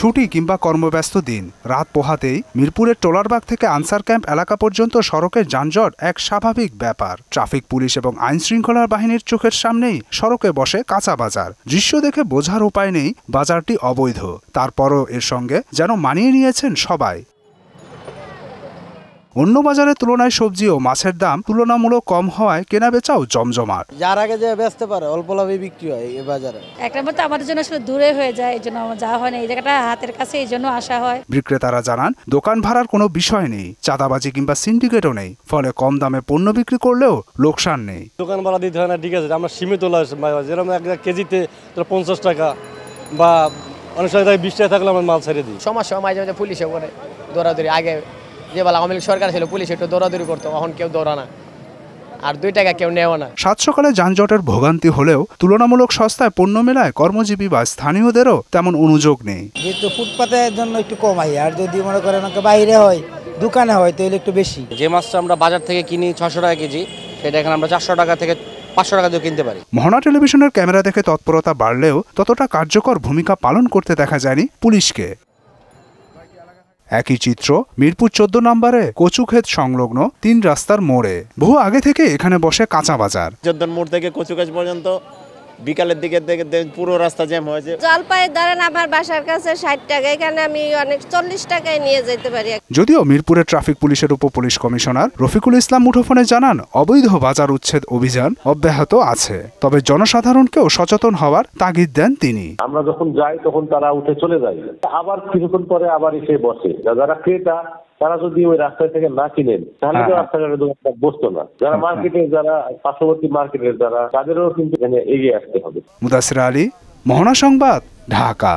ছুটি কিংবা কর্মব্যস্ত দিন, রাত পোহাতেই মিরপুরের টোলারবাগ থেকে আনসার ক্যাম্প এলাকা পর্যন্ত সড়কের যানজট এক স্বাভাবিক ব্যাপার। ট্রাফিক পুলিশ এবং আইন শৃঙ্খলা বাহিনীর চোখের সামনেই সড়কে বসে কাঁচা বাজার। দৃশ্য দেখে বোঝার উপায় নেই বাজারটি অবৈধ, তারপরও এর সঙ্গে যেন মানিয়ে নিয়েছেন সবাই। অন্য বাজারের তুলনায় সবজি ও মাছের দাম তুলনামূলক কম হওয়ায় কেনাবেচাও জমজমাট। যার আগে যে বেচতে পারে অল্প লাভে বিক্রি হয় এই বাজারে। একটা মতো আমাদের জন্য আসলে দূরে হয়ে যায়, এই জন্য আমার যাওয়া হয় না। এই জায়গাটা হাতের কাছে, এই জন্য আসা হয়। বিক্রেতারা জানান দোকান ভাড়ার কোনো বিষয় নেই, চাঁদাবাজি কিংবা সিন্ডিকেটও নেই, ফলে কম দামে পণ্য বিক্রি করলেও লোকসান নেই। দোকান ভাড়া দিতে হয় না, ঠিক আছে, আমরা সীমিত যেরকম এক কেজিতে 50 টাকা বা অনেক সময় 20 টাকা থাকলে আমরা মাল ছেড়ে দিই। সমস্যা মাঝে মাঝে পুলিশে করে দৌড়াদৌড়ি। আগে যে বেলা আওয়ামী লীগ সরকার ছিল পুলিশ একটু দৌড়াদৌড়ি করতো, এখন কেউ দৌড়া না, আর 2 টাকা কেউ নেও না। সাত সকালে যানজটের ভোগান্তি হলেও তুলনামূলক সস্তায় পণ্য মেলায় কর্মজীবী বা স্থানীয়দেরও তেমন অনুযোগ নেই। যেহেতু ফুটপাতের জন্য একটু কমাই, আর যদি মনে করেন বাইরে হয় দোকানে হয় তাহলে একটু বেশি। যে মাছটা আমরা বাজার থেকে কিনি 600 টাকা কেজি, সেটা এখানে আমরা 400 টাকা থেকে 500 টাকা দিয়ে কিনতে পারি। মোহনা টেলিভিশনের ক্যামেরা দেখে তৎপরতা বাড়লেও ততটা কার্যকর ভূমিকা পালন করতে দেখা যায়নি পুলিশকে। একই চিত্র মিরপুর 14 নম্বরে কচুক্ষেত সংলগ্ন 3 রাস্তার মোড়ে। বহু আগে থেকে এখানে বসে কাঁচা বাজার। 14 মোড় থেকে কচুক্ষেত পর্যন্ত বিকালের দিকে পুরো রাস্তা জ্যাম হয়েছে। জলপাই ধরেন আমার বাসার কাছে 60 টাকা, এখানে আমি অনেক 40 টাকায় নিয়ে যেতে পারি। যদিও মিরপুরের ট্রাফিক পুলিশের উপপুলিশ কমিশনার রফিকুল ইসলাম মুঠোফোনে জানান অবৈধ বাজার উচ্ছেদ অভিযান অব্যাহত আছে, তবে জনসাধারণকেও সচেতন হওয়ার তাগিদ দেন তিনি। আমরা যখন যাই তখন তারা উঠে চলে যায়, আবার কিছুক্ষণ পরে আবার এসে বসে। যারা ক্রেতা তারা যদি ওই রাস্তা থেকে না কিনেন তাহলে তো রাস্তাঘাটে দোকানটা বসতো না। যারা মার্কেটে, যারা পার্শ্ববর্তী মার্কেটের যারা, তাদেরও কিন্তু এখানে এগিয়ে আসতে হবে। মুদাসির আলী, মোহনা সংবাদ, ঢাকা।